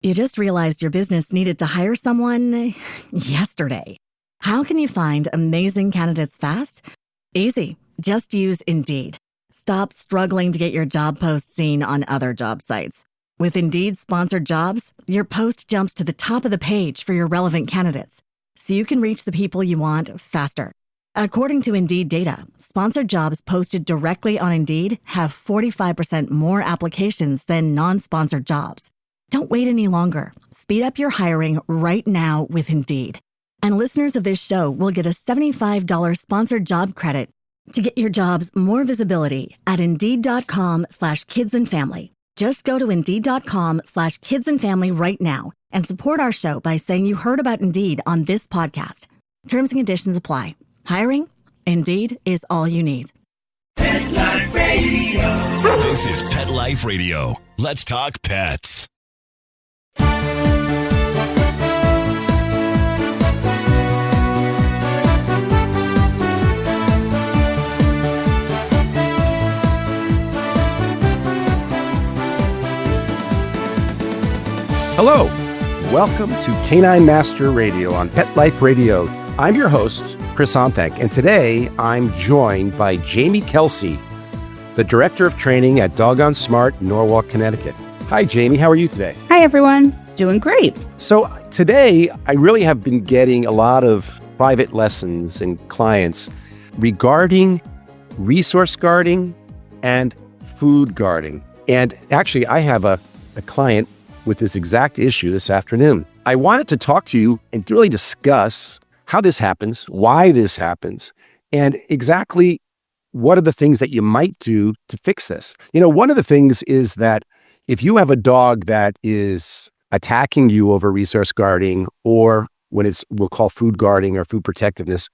You just realized your business needed to hire someone yesterday. How can you find amazing candidates fast? Easy. Just use Indeed. Stop struggling to get your job post seen on other job sites. With Indeed sponsored jobs, your post jumps to the top of the page for your relevant candidates, so you can reach the people you want faster. According to Indeed data, sponsored jobs posted directly on Indeed have 45% more applications than non-sponsored jobs. Don't wait any longer. Speed up your hiring right now with Indeed. And listeners of this show will get a $75 sponsored job credit to get your jobs more visibility at Indeed.com/kidsandfamily. Just go to Indeed.com/kidsandfamily right now and support our show by saying you heard about Indeed on this podcast. Terms and conditions apply. Hiring? Indeed is all you need. Pet Life Radio. This is Pet Life Radio. Let's talk pets. Hello, welcome to Canine Master Radio on Pet Life Radio. I'm your host, Chris Onthank, and today I'm joined by Jaimee Kelsey, the Director of Training at Doggone Smart, Norwalk, Connecticut. Hi, Jaimee. How are you today? Hi, everyone. Doing great. So today, I really have been getting a lot of private lessons and clients regarding resource guarding and food guarding. And actually, I have a client with this exact issue this afternoon. I wanted to talk to you and really discuss how this happens, why this happens, and exactly what are the things that you might do to fix this. You know, one of the things is that if you have a dog that is attacking you over resource guarding, or when we'll call food guarding or food protectiveness,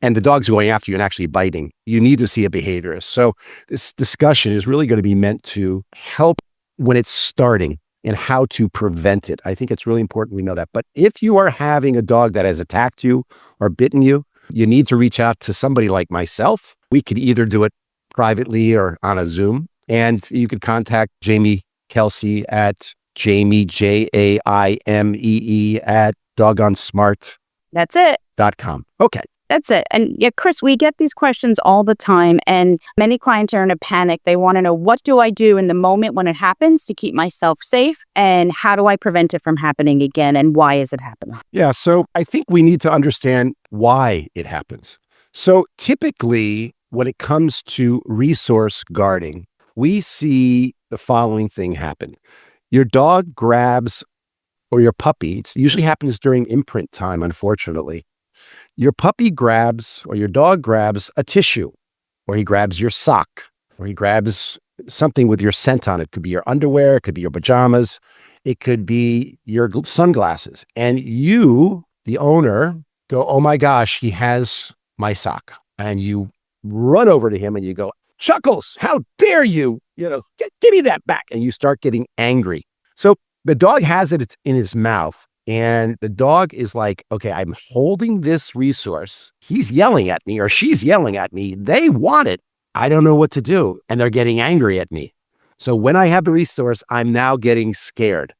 and the dog's going after you and actually biting, you need to see a behaviorist. So this discussion is really going to be meant to help when it's starting and how to prevent it. I think it's really important we know that. But if you are having a dog that has attacked you or bitten you, you need to reach out to somebody like myself. We could either do it privately or on a Zoom. And you could contact Jaimee Kelsey at Jaimee, Jaimee at doggonesmart.com. That's it. Okay. That's it. And yeah, Chris, we get these questions all the time, and many clients are in a panic. They want to know, what do I do in the moment when it happens to keep myself safe? And how do I prevent it from happening again? And why is it happening? Yeah, so I think we need to understand why it happens. So typically, when it comes to resource guarding, we see the following thing happen. Your dog grabs, or your puppy, it usually happens during imprint time, unfortunately. Your puppy grabs, or your dog grabs a tissue, or he grabs your sock, or he grabs something with your scent on it. It could be your underwear, it could be your pajamas, it could be your sunglasses. And you, the owner, go, oh my gosh, he has my sock. And you run over to him and you go, Chuckles, how dare you? Give me that back. And you start getting angry. So the dog has it in his mouth. And the dog is like, okay, I'm holding this resource. He's yelling at me, or she's yelling at me. They want it. I don't know what to do. And they're getting angry at me. So when I have the resource, I'm now getting scared.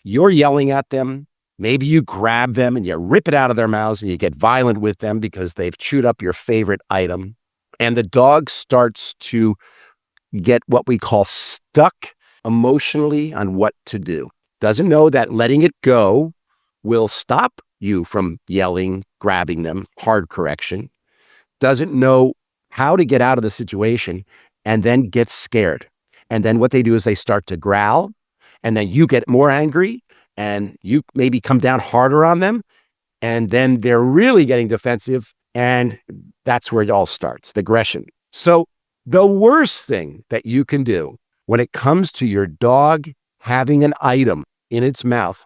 You're yelling at them. Maybe you grab them and you rip it out of their mouths and you get violent with them because they've chewed up your favorite item. And the dog starts to get what we call stuck emotionally on what to do. Doesn't know that letting it go will stop you from yelling, grabbing them, hard correction. Doesn't know how to get out of the situation, and then gets scared. And then what they do is they start to growl, and then you get more angry, and you maybe come down harder on them, and then they're really getting defensive, and that's where it all starts, the aggression. So the worst thing that you can do when it comes to your dog having an item in its mouth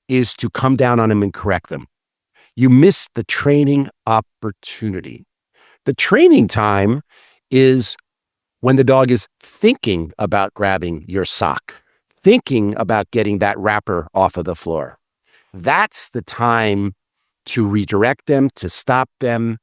is to come down on them and correct them. You miss the training opportunity. The training time is when the dog is thinking about grabbing your sock, thinking about getting that wrapper off of the floor. That's the time to redirect them, to stop them.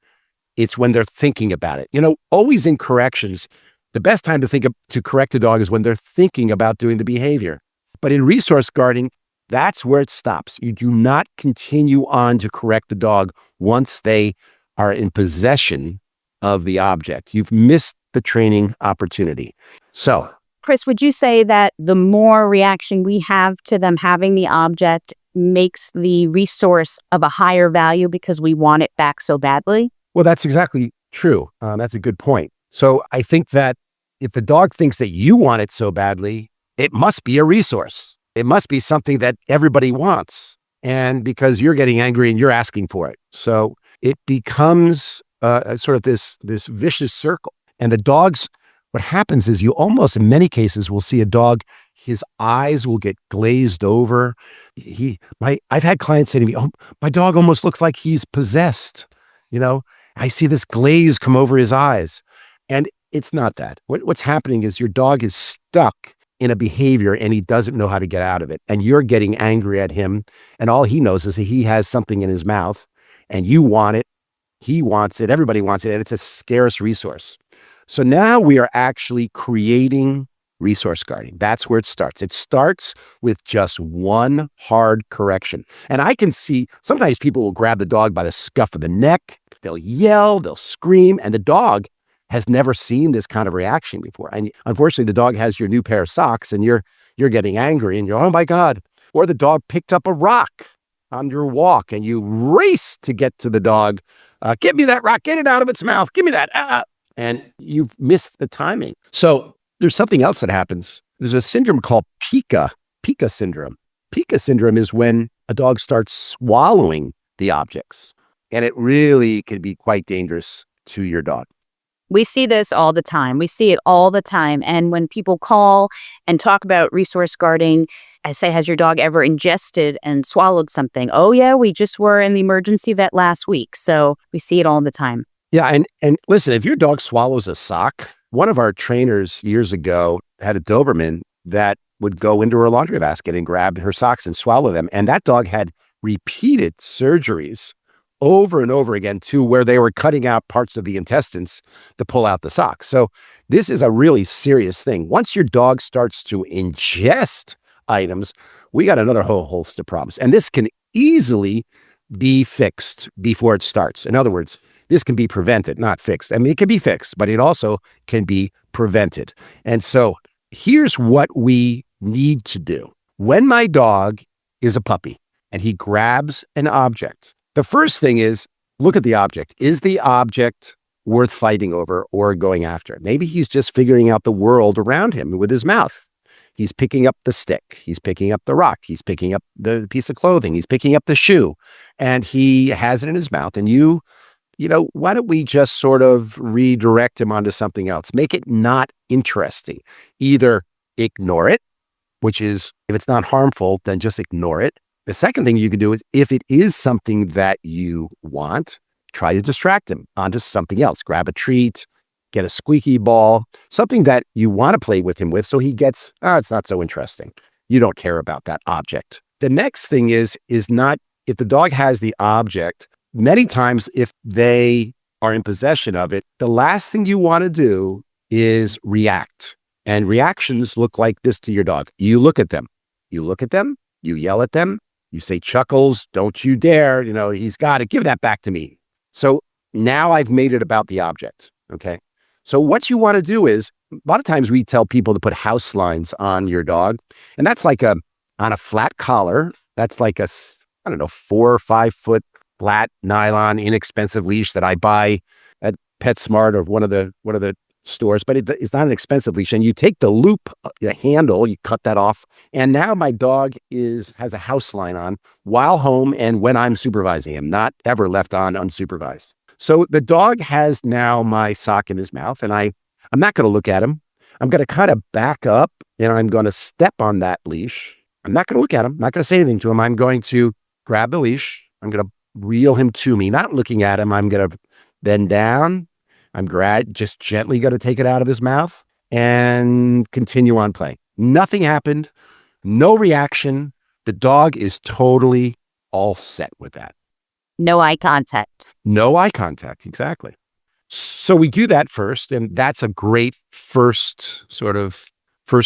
It's when they're thinking about it. Always in corrections, the best time to correct a dog is when they're thinking about doing the behavior. But in resource guarding, That's where it stops. You do not continue on to correct the dog once they are in possession of the object. You've missed the training opportunity. So, Chris, would you say that the more reaction we have to them having the object makes the resource of a higher value because we want it back so badly? well, that's exactly true. That's a good point. So I think that if the dog thinks that you want it so badly, it must be a resource. It must be something that everybody wants. And because you're getting angry and you're asking for it. So it becomes sort of this vicious circle. And the dogs, what happens is you almost in many cases will see a dog, his eyes will get glazed over. I've had clients say to me, "Oh, my dog almost looks like he's possessed. You know, I see this glaze come over his eyes." And it's not that. What's happening is your dog is stuck in a behavior and he doesn't know how to get out of it. And you're getting angry at him. And all he knows is that he has something in his mouth and you want it. He wants it. Everybody wants it. And it's a scarce resource. So now we are actually creating resource guarding. That's where it starts. It starts with just one hard correction. And I can see sometimes people will grab the dog by the scuff of the neck. They'll yell, they'll scream, and the dog has never seen this kind of reaction before. And unfortunately, the dog has your new pair of socks and you're getting angry and you're, oh my God. Or the dog picked up a rock on your walk and you race to get to the dog. Give me that rock, get it out of its mouth, give me that. And you've missed the timing. So there's something else that happens. There's a syndrome called pica syndrome. Pica syndrome is when a dog starts swallowing the objects. And it really can be quite dangerous to your dog. We see this all the time. We see it all the time. And when people call and talk about resource guarding, I say, has your dog ever ingested and swallowed something? Oh, yeah, we just were in the emergency vet last week. So we see it all the time. Yeah. And listen, if your dog swallows a sock, one of our trainers years ago had a Doberman that would go into her laundry basket and grab her socks and swallow them. And that dog had repeated surgeries over and over again to where they were cutting out parts of the intestines to pull out the socks. So this is a really serious thing. Once your dog starts to ingest items, we got another whole host of problems. And this can easily be fixed before it starts. In other words, this can be prevented, not fixed. I mean, it can be fixed, but it also can be prevented. And so here's what we need to do. When my dog is a puppy and he grabs an object, the first thing is look at the object. Is the object worth fighting over or going after? Maybe he's just figuring out the world around him with his mouth. He's picking up the stick. He's picking up the rock. He's picking up the piece of clothing. He's picking up the shoe and he has it in his mouth. And you know, why don't we just sort of redirect him onto something else? Make it not interesting. Either ignore it, which is if it's not harmful, then just ignore it. The second thing you can do is if it is something that you want, try to distract him onto something else. Grab a treat, get a squeaky ball, something that you want to play with him with so he gets, it's not so interesting. You don't care about that object. The next thing is not, if the dog has the object, many times if they are in possession of it, the last thing you want to do is react. And reactions look like this to your dog. You look at them, you yell at them, you say, Chuckles, don't you dare, he's got it, give that back to me. So now I've made it about the object, okay? So what you want to do is, a lot of times we tell people to put house lines on your dog, and that's like on a flat collar, that's like 4 or 5 foot flat nylon, inexpensive leash that I buy at PetSmart or one of the stores, but it's not an expensive leash. And you take the loop, the handle, you cut that off. And now my dog has a house line on while home and when I'm supervising him, not ever left on unsupervised. So the dog has now my sock in his mouth and I'm not going to look at him. I'm going to kind of back up and I'm going to step on that leash. I'm not going to look at him. I'm not going to say anything to him. I'm going to grab the leash. I'm going to reel him to me, not looking at him. I'm going to bend down. I'm just gently going to take it out of his mouth and continue on playing. Nothing happened. No reaction. The dog is totally all set with that. No eye contact. No eye contact. Exactly. So we do that first, and that's a great first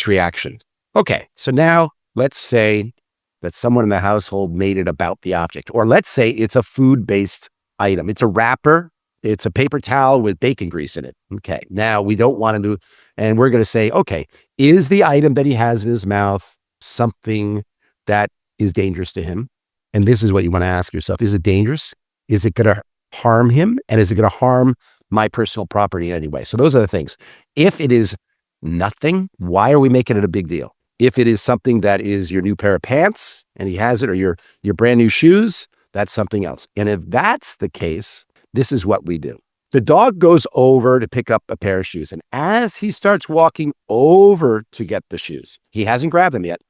reaction. Okay. So now let's say that someone in the household made it about the object. Or let's say it's a food-based item. It's a wrapper. It's a paper towel with bacon grease in it. Okay. Now we don't want to do, and we're going to say, okay, is the item that he has in his mouth something that is dangerous to him? And this is what you want to ask yourself. Is it dangerous? Is it going to harm him? And is it going to harm my personal property in any way? So those are the things. If it is nothing, why are we making it a big deal? If it is something that is your new pair of pants and he has it, or your brand new shoes, that's something else. And if that's the case, this is what we do. The dog goes over to pick up a pair of shoes. And as he starts walking over to get the shoes, he hasn't grabbed them yet.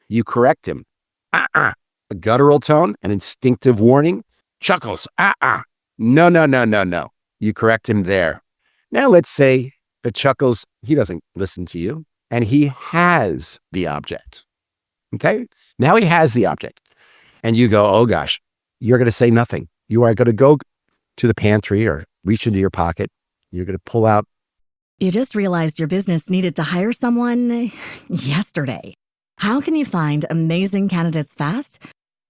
You correct him. A guttural tone, an instinctive warning. Chuckles. No, no, no, no, no. You correct him there. Now let's say the Chuckles, he doesn't listen to you and he has the object. Okay? Now he has the object. And you go, oh gosh, you're going to say nothing. You are going to go to the pantry or reach into your pocket. You're going to pull out. You just realized your business needed to hire someone yesterday. How can you find amazing candidates fast?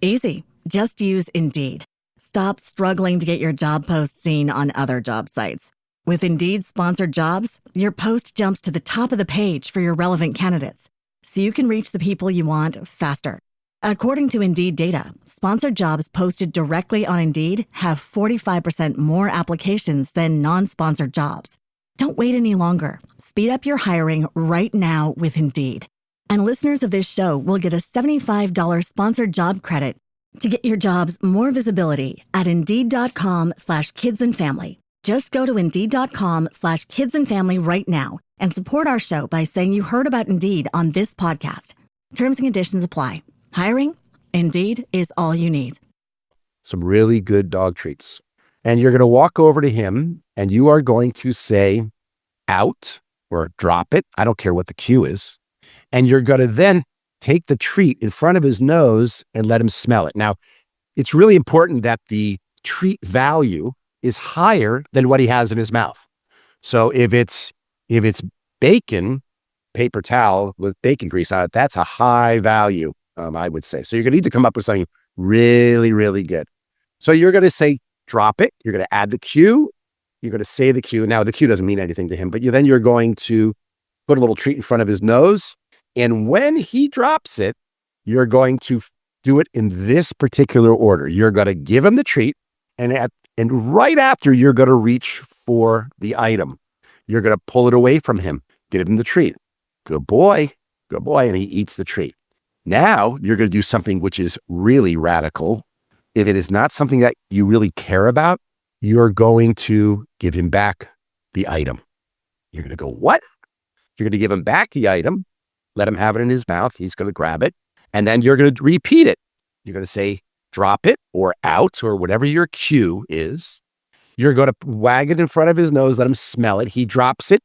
Easy. Just use Indeed. Stop struggling to get your job post seen on other job sites. With Indeed sponsored jobs, your post jumps to the top of the page for your relevant candidates, so you can reach the people you want faster. According to Indeed data, sponsored jobs posted directly on Indeed have 45% more applications than non-sponsored jobs. Don't wait any longer. Speed up your hiring right now with Indeed. And listeners of this show will get a $75 sponsored job credit to get your jobs more visibility at Indeed.com/kidsandfamily. Just go to Indeed.com/kidsandfamily right now and support our show by saying you heard about Indeed on this podcast. Terms and conditions apply. Hiring? Indeed is all you need. Some really good dog treats. And you're going to walk over to him and you are going to say out or drop it. I don't care what the cue is. And you're going to then take the treat in front of his nose and let him smell it. Now, it's really important that the treat value is higher than what he has in his mouth. So if it's bacon, paper towel with bacon grease on it, that's a high value, I would say. So you're going to need to come up with something really, really good. So you're going to say, drop it. You're going to add the cue. You're going to say the cue. Now, the cue doesn't mean anything to him, but then you're going to put a little treat in front of his nose. And when he drops it, you're going to do it in this particular order. You're going to give him the treat. And right after, you're going to reach for the item. You're going to pull it away from him. Give him the treat. Good boy. Good boy. And he eats the treat. Now, you're going to do something which is really radical. If it is not something that you really care about, you're going to give him back the item. You're going to go, what? You're going to give him back the item. Let him have it in his mouth. He's going to grab it. And then you're going to repeat it. You're going to say, drop it or out or whatever your cue is. You're going to wag it in front of his nose. Let him smell it. He drops it.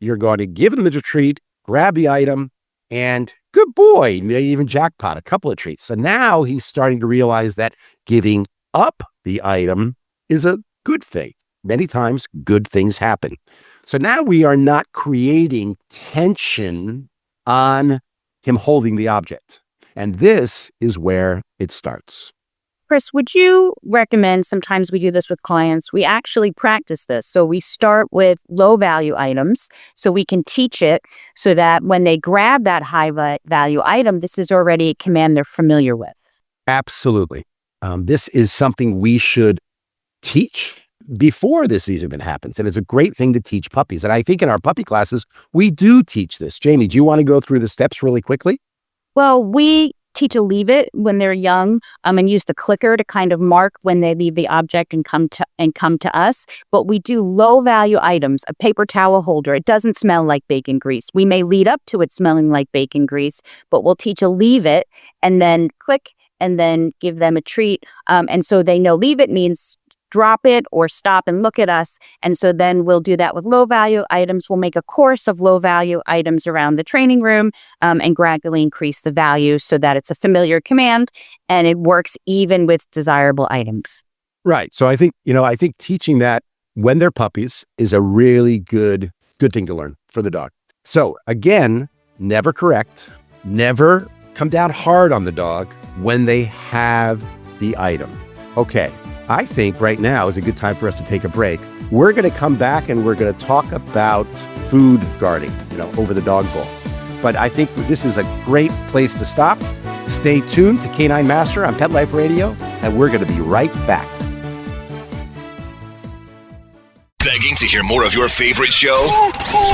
You're going to give him the treat, grab the item, and good boy. Maybe even jackpot, a couple of treats. So now he's starting to realize that giving up the item is a good thing. Many times good things happen. So now we are not creating tension on him holding the object. And this is where it starts. Chris, would you recommend, sometimes we do this with clients, we actually practice this. So we start with low value items so we can teach it so that when they grab that high value item, this is already a command they're familiar with. Absolutely. This is something we should teach before this even happens. And it's a great thing to teach puppies. And I think in our puppy classes, we do teach this. Jaimee, do you want to go through the steps really quickly? Well, we teach a leave it when they're young and use the clicker to kind of mark when they leave the object and come to us. But we do low value items, a paper towel holder. It doesn't smell like bacon grease. We may lead up to it smelling like bacon grease, but we'll teach a leave it and then click and then give them a treat. And so they know leave it means drop it or stop and look at us. And so then we'll do that with low value items. We'll make a course of low value items around the training room and gradually increase the value so that it's a familiar command and it works even with desirable items. Right. So I think teaching that when they're puppies is a really good thing to learn for the dog. So again, never correct, never come down hard on the dog. when they have the item. Okay, I think right now is a good time for us to take a break. We're going to come back and we're going to talk about food guarding, over the dog bowl. But I think this is a great place to stop. Stay tuned to Canine Master on Pet Life Radio, and we're going to be right back. Begging to hear more of your favorite show?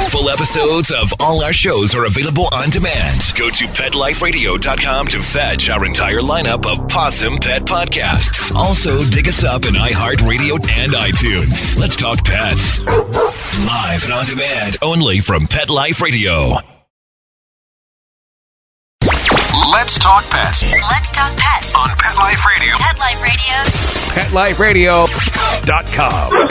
Full episodes of all our shows are available on demand. Go to PetLifeRadio.com to fetch our entire lineup of Possum Pet podcasts. Also, dig us up in iHeartRadio and iTunes. Let's talk pets. Live and on demand, only from Pet Life Radio. Let's talk pets. Let's talk pets On Pet Life Radio. Pet Life Radio. PetLifeRadio.com.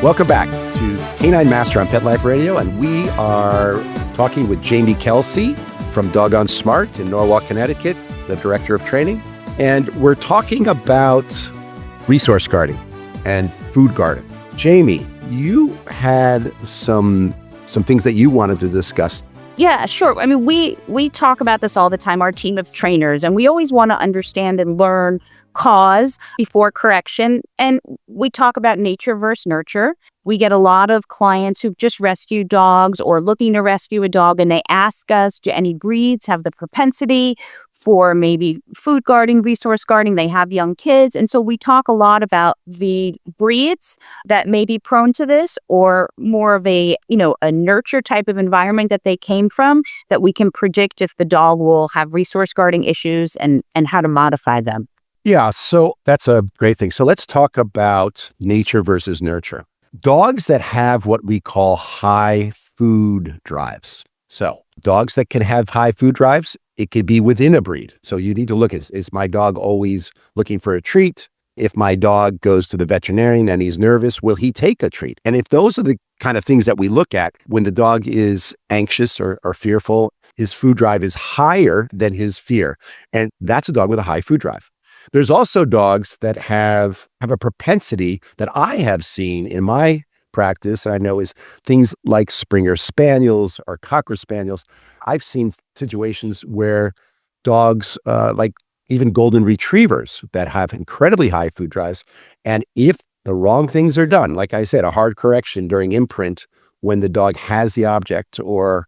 Welcome back to Canine Master on Pet Life Radio, and we are talking with Jaimee Kelsey from Doggone Smart in Norwalk, Connecticut, the Director of Training. And we're talking about resource guarding and food guarding. Jaimee, you had some things that you wanted to discuss. Yeah, sure. I mean, we talk about this all the time, our team of trainers, and we always want to understand and learn cause before correction. And we talk about nature versus nurture. We get a lot of clients who've just rescued dogs or looking to rescue a dog, and they ask us, do any breeds have the propensity for maybe food guarding, resource guarding? They have young kids. And so we talk a lot about the breeds that may be prone to this, or more of a nurture type of environment that they came from, that we can predict if the dog will have resource guarding issues and how to modify them. Yeah, so that's a great thing. So let's talk about nature versus nurture. Dogs that have what we call high food drives. So dogs that can have high food drives, it could be within a breed. So you need to look at, is my dog always looking for a treat? If my dog goes to the veterinarian and he's nervous, will he take a treat? And if those are the kind of things that we look at when the dog is anxious or fearful, his food drive is higher than his fear. And that's a dog with a high food drive. There's also dogs that have a propensity that I have seen in my practice, and I know is things like Springer Spaniels or Cocker Spaniels. I've seen situations where dogs, like even Golden Retrievers, that have incredibly high food drives, and if the wrong things are done, like I said, a hard correction during imprint when the dog has the object, or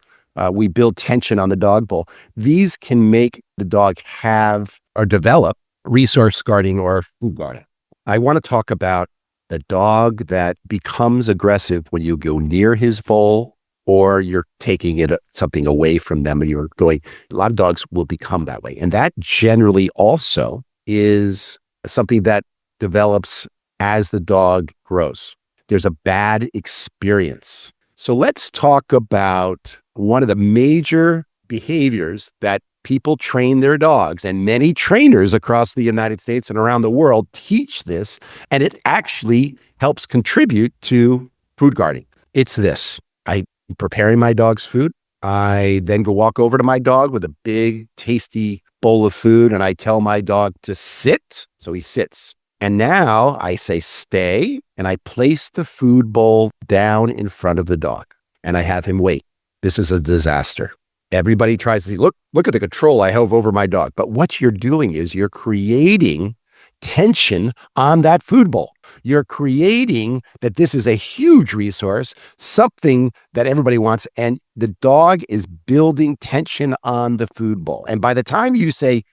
we build tension on the dog bowl, these can make the dog have or develop resource guarding or food guarding. I want to talk about the dog that becomes aggressive when you go near his bowl or you're taking something away from them and you're going. A lot of dogs will become that way. And that generally also is something that develops as the dog grows. There's a bad experience. So let's talk about one of the major behaviors that people train their dogs, and many trainers across the United States and around the world teach this, and it actually helps contribute to food guarding. It's this. I'm preparing my dog's food. I then go walk over to my dog with a big, tasty bowl of food, and I tell my dog to sit. So he sits. And now I say stay, and I place the food bowl down in front of the dog, and I have him wait. This is a disaster. Everybody tries to see, look at the control I have over my dog. But what you're doing is you're creating tension on that food bowl. You're creating that this is a huge resource, something that everybody wants, and the dog is building tension on the food bowl. And by the time you say,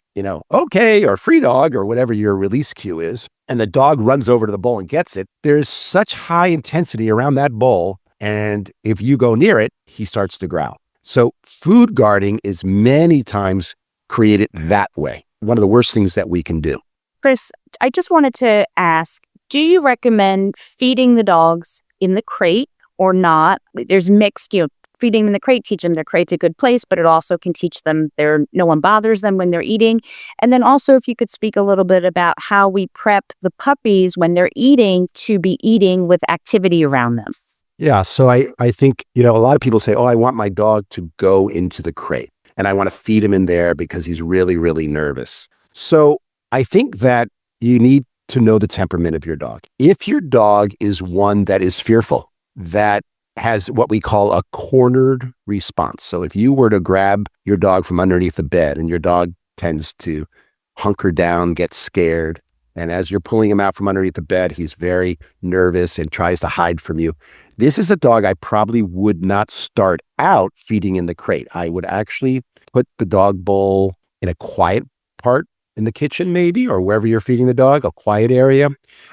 okay, or free dog, or whatever your release cue is, and the dog runs over to the bowl and gets it, there's such high intensity around that bowl. And if you go near it, he starts to growl. So food guarding is many times created that way. One of the worst things that we can do. Chris, I just wanted to ask, do you recommend feeding the dogs in the crate or not? There's mixed, feeding in the crate, teach them their crate's a good place, but it also can teach them no one bothers them when they're eating. And then also, if you could speak a little bit about how we prep the puppies when they're eating to be eating with activity around them. Yeah, so I think, a lot of people say, I want my dog to go into the crate and I want to feed him in there because he's really, really nervous. So I think that you need to know the temperament of your dog. If your dog is one that is fearful, that has what we call a cornered response. So if you were to grab your dog from underneath the bed, and your dog tends to hunker down, get scared, and as you're pulling him out from underneath the bed, he's very nervous and tries to hide from you. This is a dog I probably would not start out feeding in the crate. I would actually put the dog bowl in a quiet part in the kitchen, maybe, or wherever you're feeding the dog, a quiet area.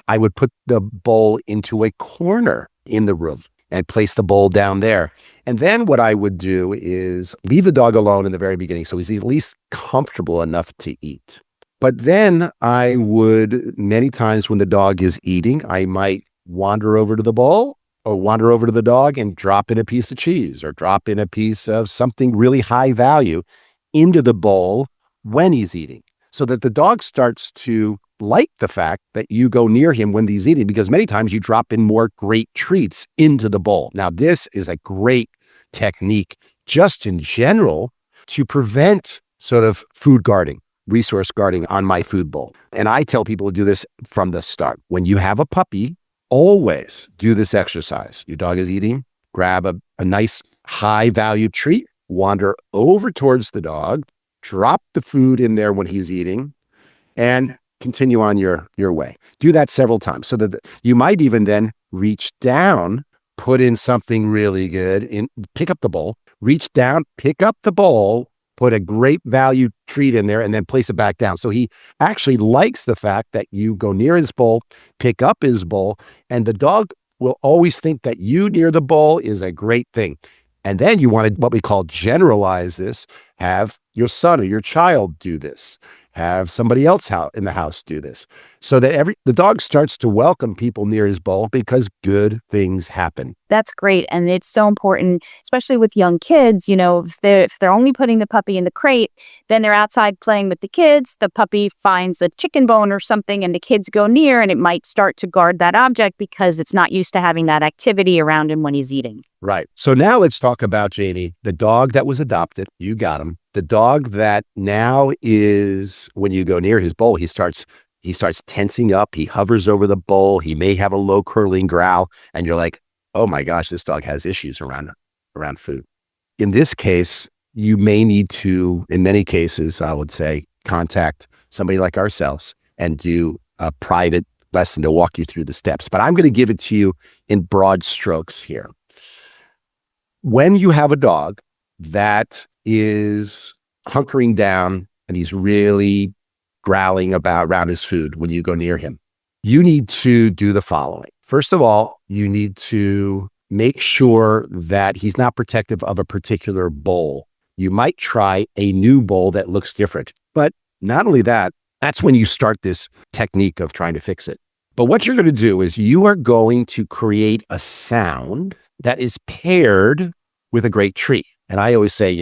I would put the bowl into a corner in the room and place the bowl down there. And then what I would do is leave the dog alone in the very beginning so he's at least comfortable enough to eat. But then I would, many times when the dog is eating, I might wander over to the bowl or wander over to the dog and drop in a piece of cheese or drop in a piece of something really high value into the bowl when he's eating, so that the dog starts to like the fact that you go near him when he's eating, because many times you drop in more great treats into the bowl. Now, this is a great technique just in general to prevent sort of food guarding, resource guarding on my food bowl. And I tell people to do this from the start. When you have a puppy, always do this exercise. Your dog is eating, grab a nice high value treat, wander over towards the dog, drop the food in there when he's eating, and continue on your way. Do that several times so that you might even then reach down, put in something really good, pick up the bowl, reach down, pick up the bowl, put a great value treat in there, and then place it back down. So he actually likes the fact that you go near his bowl, pick up his bowl, and the dog will always think that you near the bowl is a great thing. And then you want to, what we call generalize this, have your son or your child do this. Have somebody else in the house do this, so that the dog starts to welcome people near his bowl because good things happen. That's great. And it's so important, especially with young kids. You know, if they're only putting the puppy in the crate, then they're outside playing with the kids. The puppy finds a chicken bone or something and the kids go near, and it might start to guard that object because it's not used to having that activity around him when he's eating. Right. So now let's talk about, Jaimee, the dog that was adopted. You got him. The dog that now is, when you go near his bowl, he starts tensing up. He hovers over the bowl. He may have a low curling growl. And you're like, oh my gosh, this dog has issues around food. In this case, you may need to, in many cases, I would say, contact somebody like ourselves and do a private lesson to walk you through the steps. But I'm going to give it to you in broad strokes here. When you have a dog that is hunkering down and he's really growling around his food when you go near him, you need to do the following. First of all, you need to make sure that he's not protective of a particular bowl. You might try a new bowl that looks different. But not only that, that's when you start this technique of trying to fix it. But what you're going to do is you are going to create a sound that is paired with a great treat. And I always say,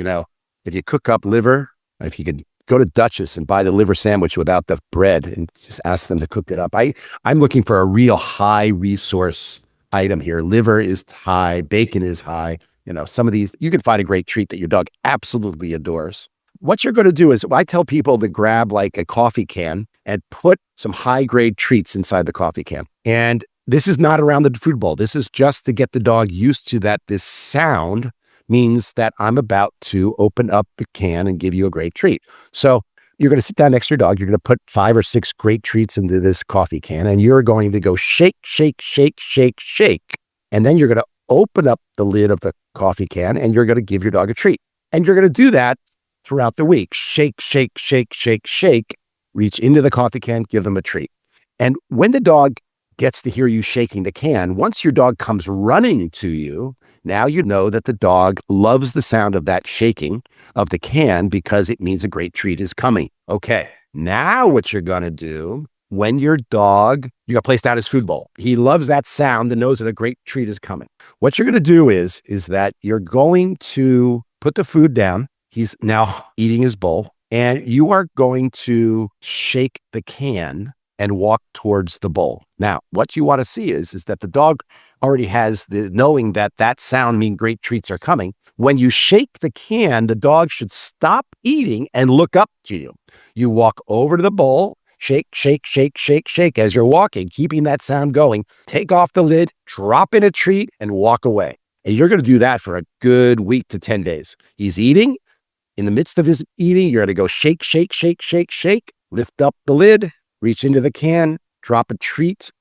if you cook up liver, if you could go to Duchess and buy the liver sandwich without the bread and just ask them to cook it up. I'm looking for a real high resource item here. Liver is high, bacon is high. Some of these, you can find a great treat that your dog absolutely adores. What you're going to do is, I tell people to grab like a coffee can and put some high grade treats inside the coffee can. And this is not around the food bowl. This is just to get the dog used to that. This sound means that I'm about to open up the can and give you a great treat. So you're going to sit down next to your dog. You're going to put 5 or 6 great treats into this coffee can, and you're going to go shake, shake, shake, shake, shake. And then you're going to open up the lid of the coffee can and you're going to give your dog a treat. And you're going to do that throughout the week. Shake, shake, shake, shake, shake. Reach into the coffee can, give them a treat. And when the dog gets to hear you shaking the can, once your dog comes running to you, now you know that the dog loves the sound of that shaking of the can because it means a great treat is coming. Okay, now what you're going to do when your dog, you're going to place down his food bowl. He loves that sound and knows that a great treat is coming. What you're going to do is that you're going to put the food down. He's now eating his bowl, and you are going to shake the can and walk towards the bowl. Now, what you want to see is that the dog already has the knowing that sound means great treats are coming. When you shake the can, the dog should stop eating and look up to you. You walk over to the bowl, shake, shake, shake, shake, shake as you're walking, keeping that sound going. Take off the lid, drop in a treat, and walk away. And you're going to do that for a good week to 10 days. He's eating. In the midst of his eating, you're going to go shake, shake, shake, shake, shake, lift up the lid, reach into the can, drop a treat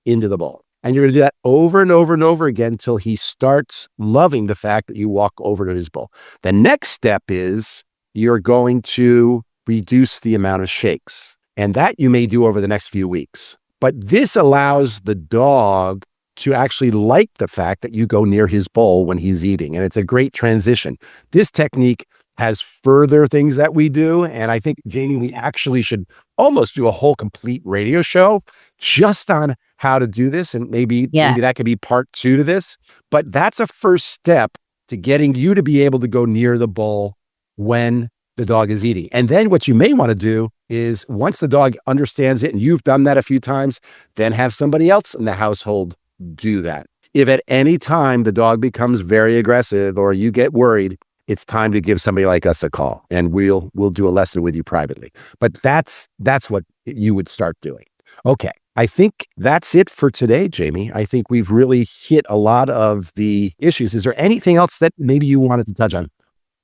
into the bowl. And you're going to do that over and over and over again until he starts loving the fact that you walk over to his bowl. The next step is you're going to reduce the amount of shakes. And that you may do over the next few weeks. But this allows the dog to actually like the fact that you go near his bowl when he's eating. And it's a great transition. This technique has further things that we do. And I think, Jaimee, we actually should almost do a whole complete radio show just on how to do this. And maybe that could be part 2 to this. But that's a first step to getting you to be able to go near the bowl when the dog is eating. And then what you may want to do is once the dog understands it and you've done that a few times, then have somebody else in the household do that. If at any time the dog becomes very aggressive or you get worried, it's time to give somebody like us a call and we'll do a lesson with you privately. But that's what you would start doing. Okay. I think that's it for today, Jaimee. I think we've really hit a lot of the issues. Is there anything else that maybe you wanted to touch on?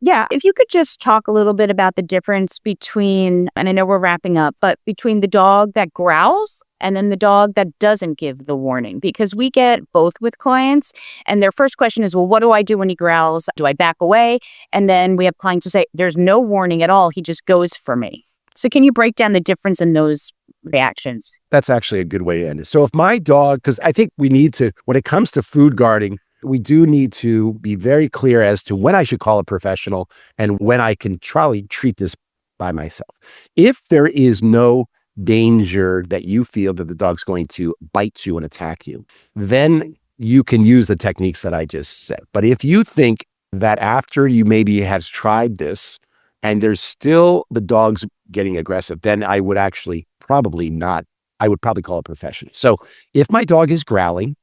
Yeah, if you could just talk a little bit about the difference between, and I know we're wrapping up, but between the dog that growls and then the dog that doesn't give the warning, because we get both with clients and their first question is, well, what do I do when he growls? Do I back away? And then we have clients who say, there's no warning at all. He just goes for me. So can you break down the difference in those reactions? That's actually a good way to end it. So if my dog, because I think we need to, when it comes to food guarding, we do need to be very clear as to when I should call a professional and when I can try treat this by myself. If there is no danger that you feel that the dog's going to bite you and attack you, then you can use the techniques that I just said. But if you think that after you maybe have tried this and there's still the dog's getting aggressive, then I would actually probably not. I would probably call a professional. So if my dog is growling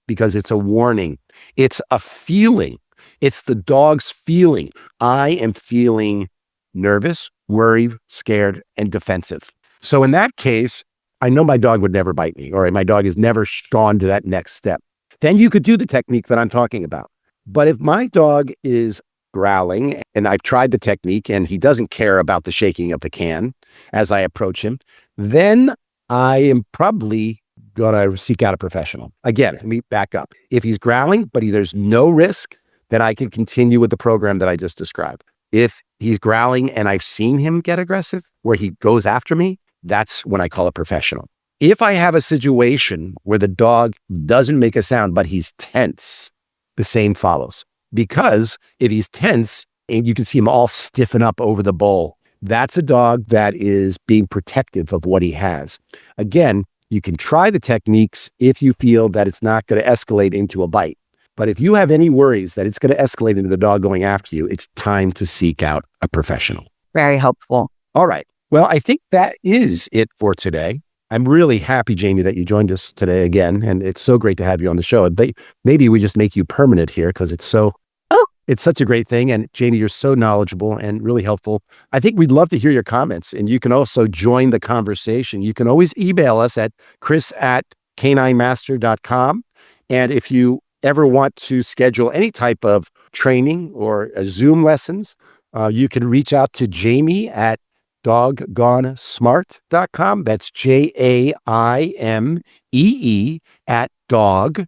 because it's a warning. It's a feeling. It's the dog's feeling. I am feeling nervous, worried, scared, and defensive. So in that case, I know my dog would never bite me, or my dog has never gone to that next step. Then you could do the technique that I'm talking about. But if my dog is growling and I've tried the technique and he doesn't care about the shaking of the can as I approach him, then I am probably going to seek out a professional. Again, let me back up. If he's growling, but there's no risk, then I can continue with the program that I just described. If he's growling and I've seen him get aggressive, where he goes after me, that's when I call a professional. If I have a situation where the dog doesn't make a sound, but he's tense, the same follows. Because if he's tense and you can see him all stiffen up over the bowl, that's a dog that is being protective of what he has. Again, you can try the techniques if you feel that it's not going to escalate into a bite. But if you have any worries that it's going to escalate into the dog going after you, it's time to seek out a professional. Very helpful. All right. Well, I think that is it for today. I'm really happy, Jaimee, that you joined us today again. And it's so great to have you on the show. Maybe we just make you permanent here because it's such a great thing. And Jaimee, you're so knowledgeable and really helpful. I think we'd love to hear your comments. And you can also join the conversation. You can always email us at chris@caninemaster.com. And if you ever want to schedule any type of training or Zoom lessons, you can reach out to Jaimee at doggonesmart.com. That's JAIMEE at dog,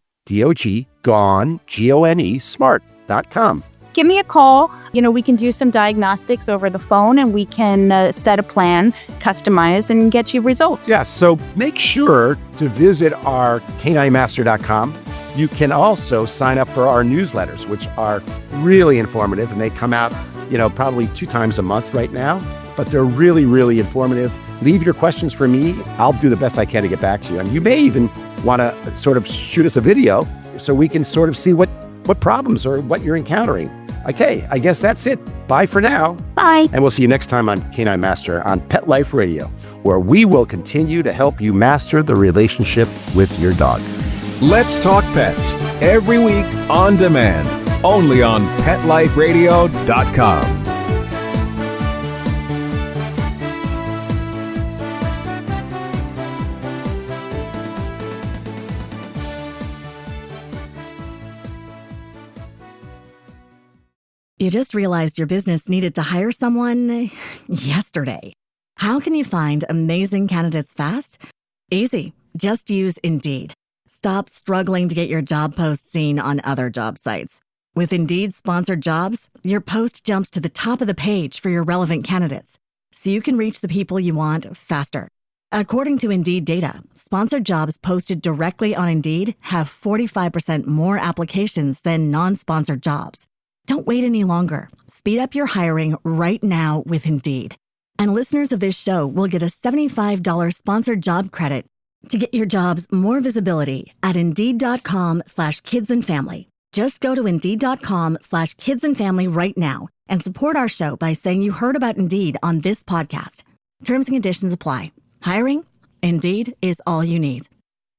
gone, GONE, smart.com. Give me a call. We can do some diagnostics over the phone and we can set a plan, customize, and get you results. Yeah, so make sure to visit our caninemaster.com. You can also sign up for our newsletters, which are really informative, and they come out, probably 2 times a month right now, but they're really, really informative. Leave your questions for me. I'll do the best I can to get back to you. And you may even want to sort of shoot us a video so we can sort of see what problems or what you're encountering. Okay, I guess that's it. Bye for now. Bye. And we'll see you next time on Canine Master on Pet Life Radio, where we will continue to help you master the relationship with your dog. Let's Talk Pets, every week on demand, only on PetLifeRadio.com. You just realized your business needed to hire someone yesterday. How can you find amazing candidates fast? Easy. Just use Indeed. Stop struggling to get your job post seen on other job sites. With Indeed sponsored jobs, your post jumps to the top of the page for your relevant candidates, so you can reach the people you want faster. According to Indeed data, sponsored jobs posted directly on Indeed have 45% more applications than non-sponsored jobs. Don't wait any longer. Speed up your hiring right now with Indeed. And listeners of this show will get a $75 sponsored job credit to get your jobs more visibility at Indeed.com/kidsandfamily. Just go to Indeed.com/kidsandfamily right now and support our show by saying you heard about Indeed on this podcast. Terms and conditions apply. Hiring? Indeed is all you need.